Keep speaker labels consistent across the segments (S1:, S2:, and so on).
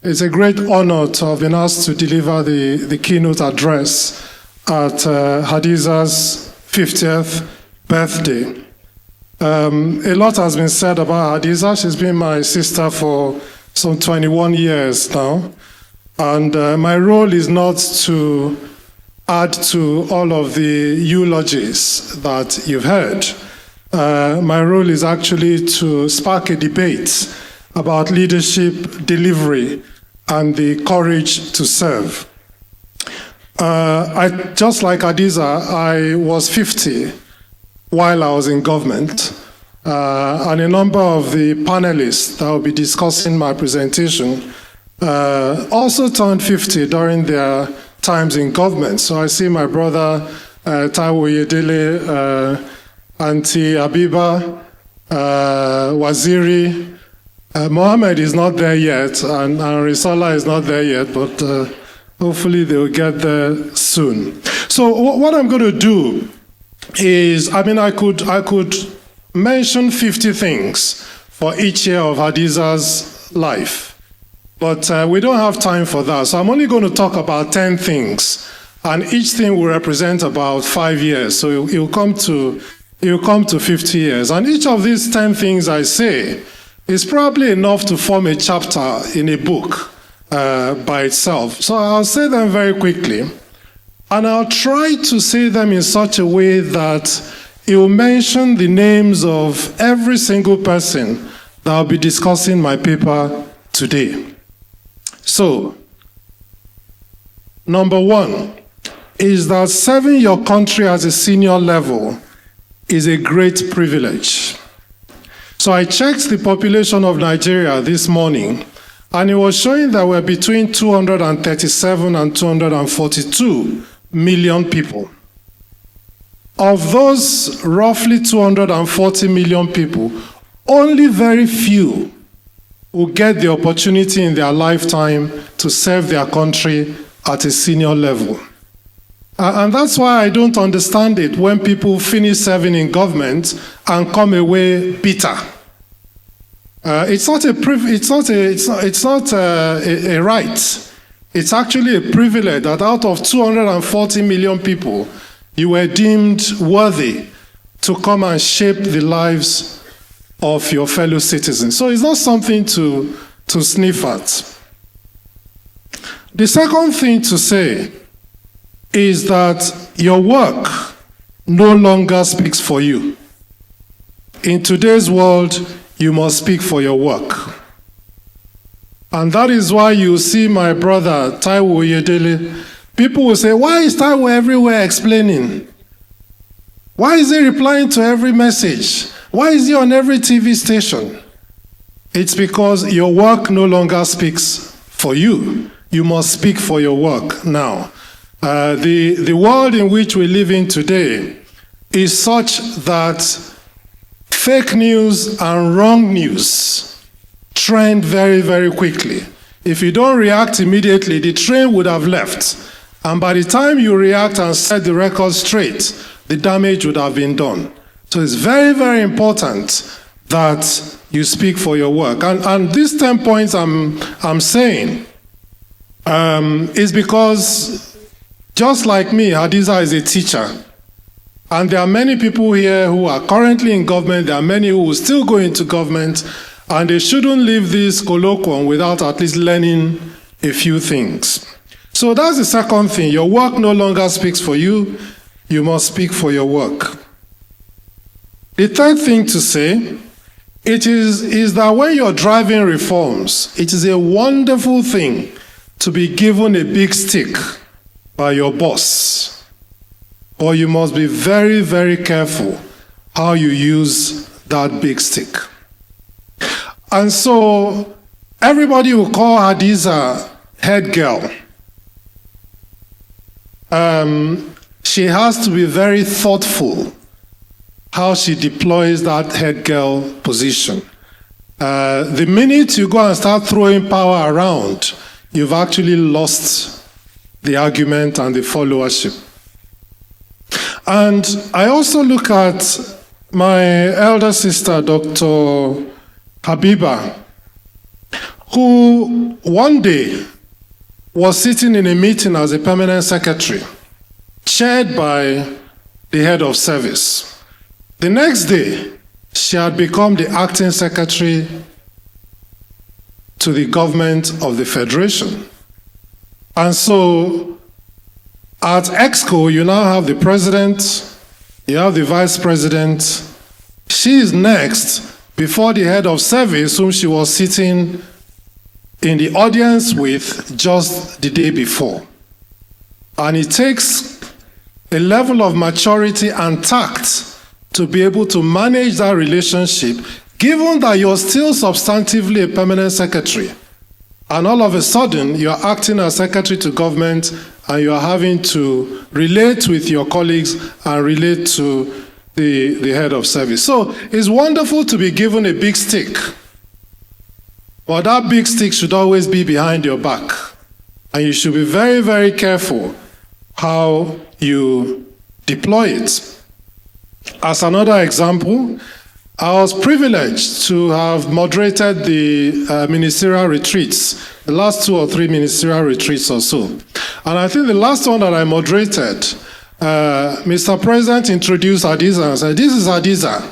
S1: It's a great honor to have been asked to deliver the keynote address at Hadiza's 50th birthday. A lot has been said about Hadiza. She's been my sister for some 21 years now. And my role is not to add to all of the eulogies that you've heard. My role is actually to spark a debate about leadership, delivery, and the courage to serve. Just like Hadiza, I was 50 while I was in government, and a number of the panelists that will be discussing my presentation also turned 50 during their times in government. So I see my brother Iroele, Auntie Abah, Waziri. Mohammed is not there yet, and Risola is not there yet, but hopefully they will get there soon. So what I'm going to do is, I could mention 50 things for each year of Hadiza's life, but we don't have time for that. So I'm only going to talk about 10 things, and each thing will represent about 5 years. So it will come to 50 years. And each of these 10 things I say is probably enough to form a chapter in a book by itself. So I'll say them very quickly. And I'll try to say them in such a way that it will mention the names of every single person that I'll be discussing my paper today. So, number one is that serving your country at a senior level is a great privilege. So I checked the population of Nigeria this morning, and it was showing that we're between 237 and 242 million people. Of those roughly 240 million people, only very few will get the opportunity in their lifetime to serve their country at a senior level. And that's why I don't understand it when people finish serving in government and come away bitter. It's not a right. It's actually a privilege that out of 240 million people, you were deemed worthy to come and shape the lives of your fellow citizens. So it's not something to sniff at. The second thing to say is that your work no longer speaks for you. In today's world, you must speak for your work. And that is why you see my brother, Taiwo Oyedele. People will say, why is Taiwo everywhere explaining? Why is he replying to every message? Why is he on every TV station? It's because your work no longer speaks for you. You must speak for your work now. The world in which we live in today is such that fake news and wrong news trend very, very quickly. If you don't react immediately, the train would have left. And by the time you react and set the record straight, the damage would have been done. So it's very, very important that you speak for your work. And these 10 points I'm saying is because, just like me, Hadiza is a teacher. And there are many people here who are currently in government. There are many who will still go into government. And they shouldn't leave this colloquium without at least learning a few things. So that's the second thing. Your work no longer speaks for you. You must speak for your work. The third thing to say is that when you're driving reforms, it is a wonderful thing to be given a big stick by your boss. Or you must be very, very careful how you use that big stick. And so everybody will call Hadiza head girl. She has to be very thoughtful how she deploys that head girl position. The minute you go and start throwing power around, you've actually lost the argument and the followership. And I also look at my elder sister, Dr. Habiba. who one day was sitting in a meeting as a permanent secretary, chaired by the head of service. The next day, she had become the acting secretary to the government of the Federation. And so at EXCO, you now have the president, you have the vice president. She is next before the head of service, whom she was sitting in the audience with just the day before. And it takes a level of maturity and tact to be able to manage that relationship, given that you're still substantively a permanent secretary. And all of a sudden, you're acting as secretary to government and you're having to relate with your colleagues and relate to the head of service. So it's wonderful to be given a big stick. But that big stick should always be behind your back. And you should be very, very careful how you deploy it. As another example, I was privileged to have moderated the ministerial retreats, the last 2 or 3 ministerial retreats or so. And I think the last one that I moderated, Mr. President introduced Hadiza and said, "This is Hadiza.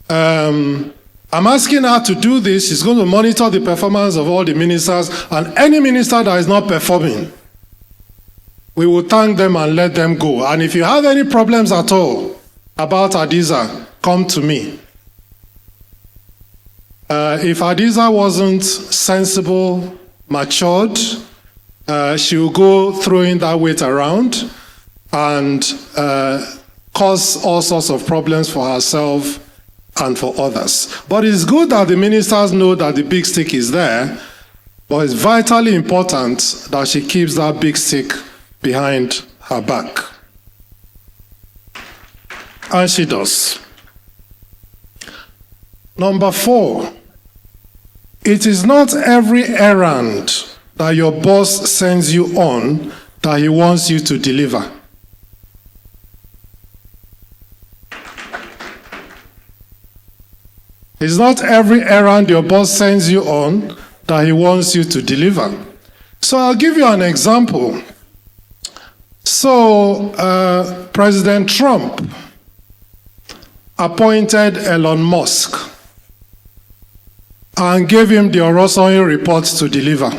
S1: I'm asking her to do this. She's going to monitor the performance of all the ministers, and any minister that is not performing, we will thank them and let them go. And if you have any problems at all about Hadiza, come to me." If Hadiza wasn't sensible, matured, she will go throwing that weight around and cause all sorts of problems for herself and for others. But it's good that the ministers know that the big stick is there, but it's vitally important that she keeps that big stick behind her back. And she does. Number 4, it is not every errand that your boss sends you on that he wants you to deliver. It's not every errand your boss sends you on that he wants you to deliver. So I'll give you an example. So President Trump appointed Elon Musk and gave him the Orosonyi reports to deliver.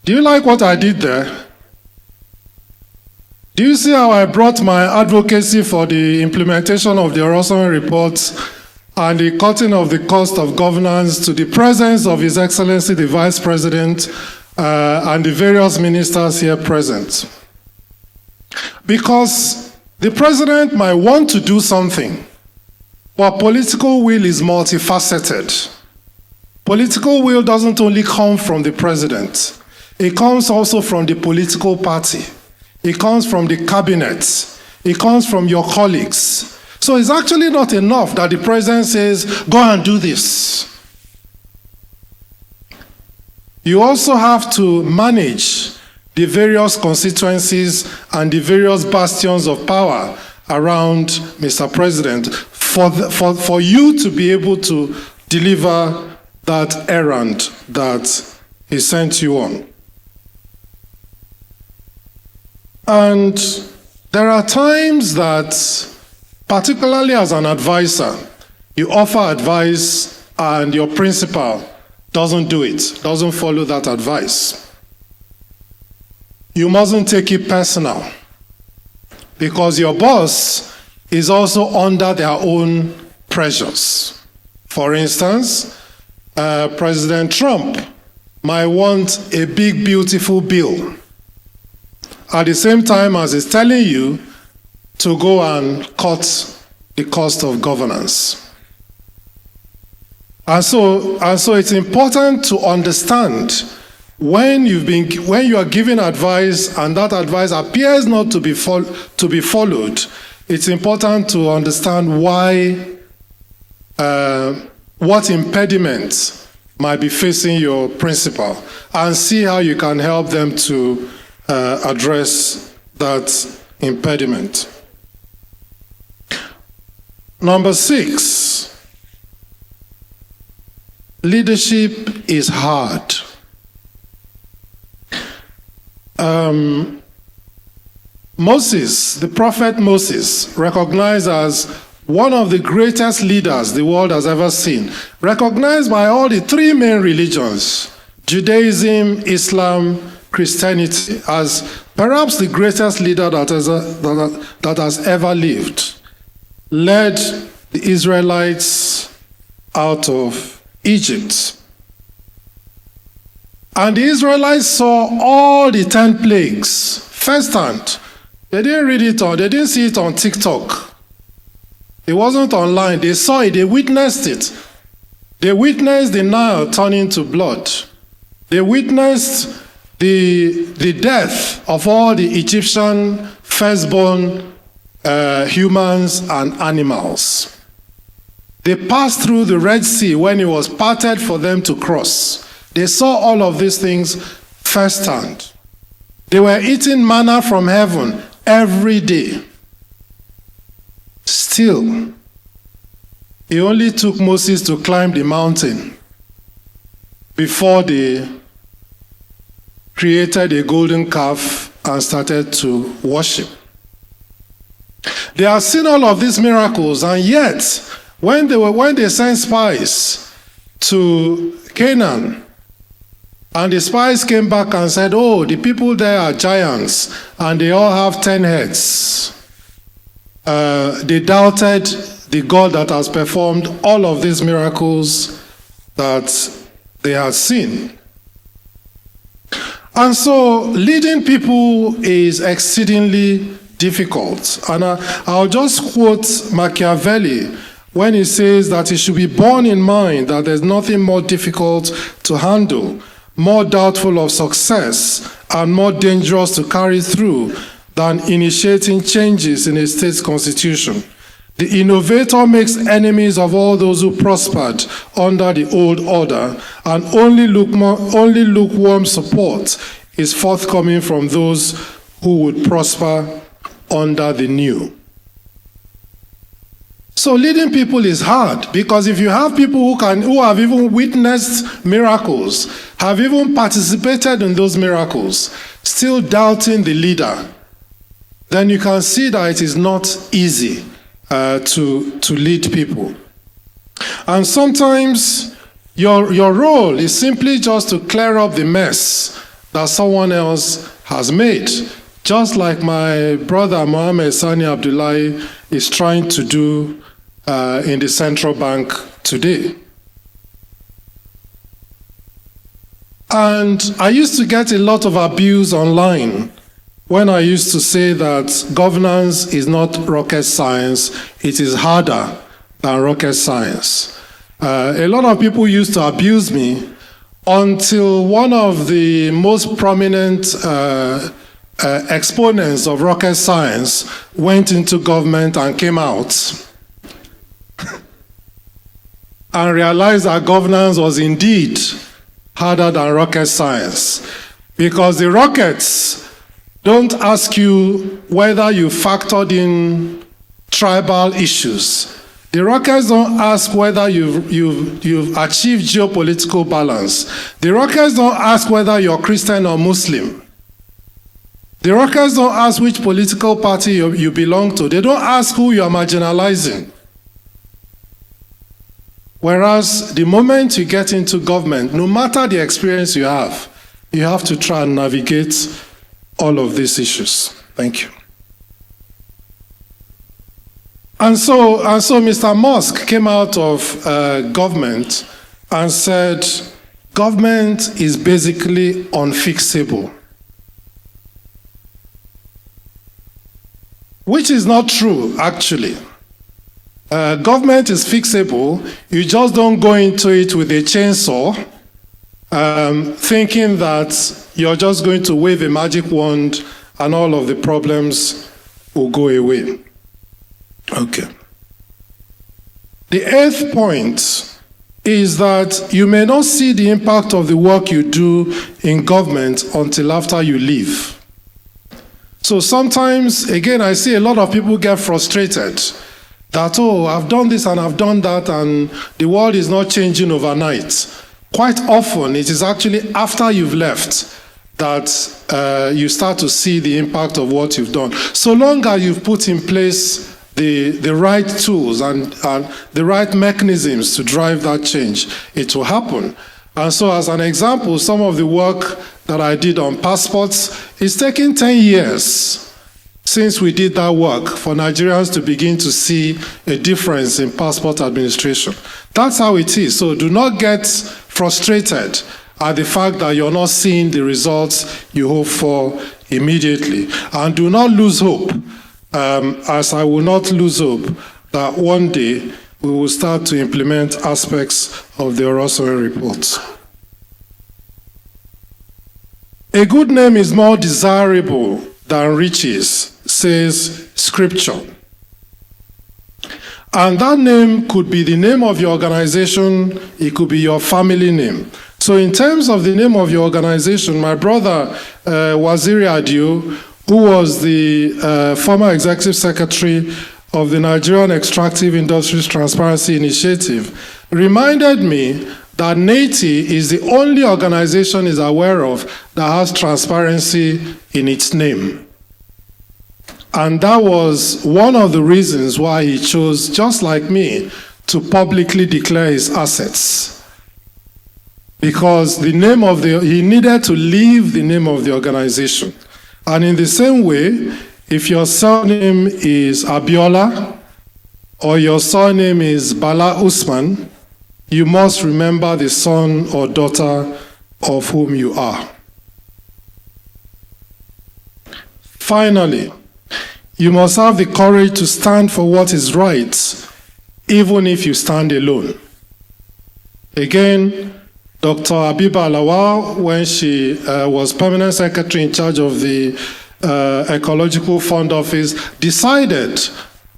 S1: Do you like what I did there? Do you see how I brought my advocacy for the implementation of the Orosonyi reports and the cutting of the cost of governance to the presence of His Excellency the Vice President and the various ministers here present? Because the President might want to do something, but political will is multifaceted. Political will doesn't only come from the President. It comes also from the political party. It comes from the cabinet. It comes from your colleagues. So it's actually not enough that the president says, go and do this. You also have to manage the various constituencies and the various bastions of power around Mr. President for you to be able to deliver that errand that he sent you on. And there are times that, particularly as an advisor, you offer advice and your principal doesn't do it, doesn't follow that advice. You mustn't take it personal, because your boss is also under their own pressures. For instance, President Trump might want a big, beautiful bill at the same time as he's telling you to go and cut the cost of governance. And so it's important to understand when you are giving advice and that advice appears not to be followed, it's important to understand why, what impediments might be facing your principal, and see how you can help them to address that impediment. Number 6, leadership is hard. Moses, the prophet Moses, recognized as one of the greatest leaders the world has ever seen, recognized by all the 3 main religions, Judaism, Islam, Christianity, as perhaps the greatest leader that has ever lived, led the Israelites out of Egypt. And the Israelites saw all the 10 plagues firsthand. They didn't read it they didn't see it on TikTok. It wasn't online. They saw it, they witnessed it. They witnessed the Nile turning to blood. They witnessed the death of all the Egyptian firstborn humans and animals. They passed through the Red Sea when it was parted for them to cross. They saw all of these things firsthand. They were eating manna from heaven every day. Still, it only took Moses to climb the mountain before they created a golden calf and started to worship. They have seen all of these miracles, and yet, when they sent spies to Canaan, and the spies came back and said, oh, the people there are giants, and they all have 10 heads. They doubted the God that has performed all of these miracles that they had seen. And so leading people is exceedingly difficult. And I'll just quote Machiavelli when he says that it should be borne in mind that there's nothing more difficult to handle, more doubtful of success, and more dangerous to carry through than initiating changes in a state's constitution. The innovator makes enemies of all those who prospered under the old order, and only lukewarm support is forthcoming from those who would prosper under the new. So leading people is hard, because if you have people who have even witnessed miracles, have even participated in those miracles, still doubting the leader, then you can see that it is not easy to lead people. And sometimes your role is simply just to clear up the mess that someone else has made, just like my brother Mohammed Sani Abdullahi is trying to do in the central bank today. And I used to get a lot of abuse online when I used to say that governance is not rocket science, it is harder than rocket science. A lot of people used to abuse me until one of the most prominent exponents of rocket science went into government and came out and realized that governance was indeed harder than rocket science, because the rockets don't ask you whether you factored in tribal issues. The rockets don't ask whether you've achieved geopolitical balance. The rockets don't ask whether you're Christian or Muslim. The rockets don't ask which political party you belong to. They don't ask who you're marginalizing. Whereas the moment you get into government, no matter the experience you have to try and navigate all of these issues. Thank you. And so Mr. Musk came out of government and said, government is basically unfixable. Which is not true, actually. Government is fixable. You just don't go into it with a chainsaw, thinking that you're just going to wave a magic wand and all of the problems will go away. Okay. The 8th point is that you may not see the impact of the work you do in government until after you leave. So sometimes, again, I see a lot of people get frustrated that, oh, I've done this and I've done that, and the world is not changing overnight. Quite often, it is actually after you've left that you start to see the impact of what you've done. So long as you've put in place the right tools and the right mechanisms to drive that change, it will happen. And so as an example, some of the work that I did on passports, it's taken 10 years since we did that work for Nigerians to begin to see a difference in passport administration. That's how it is. So do not get frustrated at the fact that you're not seeing the results you hope for immediately. And do not lose hope, as I will not lose hope that one day we will start to implement aspects of the Orosori report. A good name is more desirable than riches, says Scripture. And that name could be the name of your organization, it could be your family name. So in terms of the name of your organization, my brother, Waziri Adio, who was the former executive secretary of the Nigerian Extractive Industries Transparency Initiative, reminded me that NATI is the only organization he's aware of that has transparency in its name. And that was one of the reasons why he chose, just like me, to publicly declare his assets. Because the name of he needed to leave the name of the organization. And in the same way, if your surname is Abiola or your surname is Bala Usman, you must remember the son or daughter of whom you are. Finally, you must have the courage to stand for what is right, even if you stand alone. Again, Dr. Habiba Lawal, when she was permanent secretary in charge of the Ecological Fund Office, decided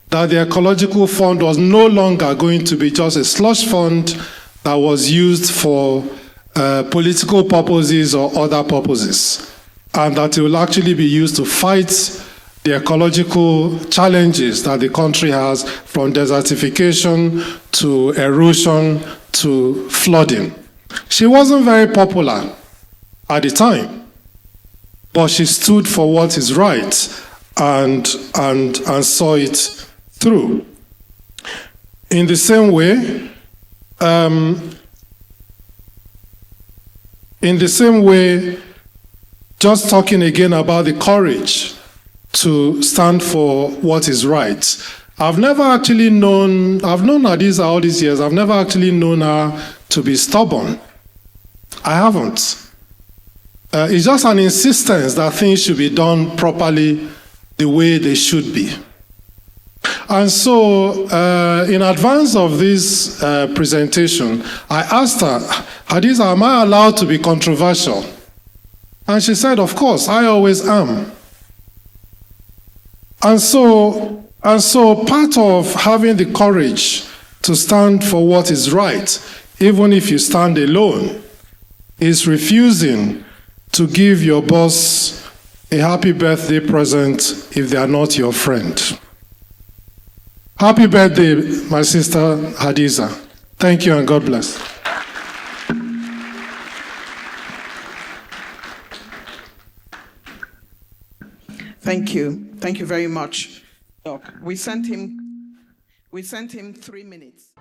S1: that the Ecological Fund was no longer going to be just a slush fund that was used for political purposes or other purposes, and that it will actually be used to fight the ecological challenges that the country has, from desertification to erosion to flooding. She wasn't very popular at the time, but she stood for what is right and saw it through. In the same way, just talking again about the courage to stand for what is right. I've known Hadiza all these years, I've never actually known her to be stubborn. I haven't. It's just an insistence that things should be done properly the way they should be. And so, in advance of this presentation, I asked her, Hadiza, am I allowed to be controversial? And she said, of course, I always am. And so part of having the courage to stand for what is right, even if you stand alone, is refusing to give your boss a happy birthday present if they are not your friend. Happy birthday, my sister Hadiza. Thank you and God bless.
S2: Thank you. Thank you very much, Doc. We sent him 3 minutes.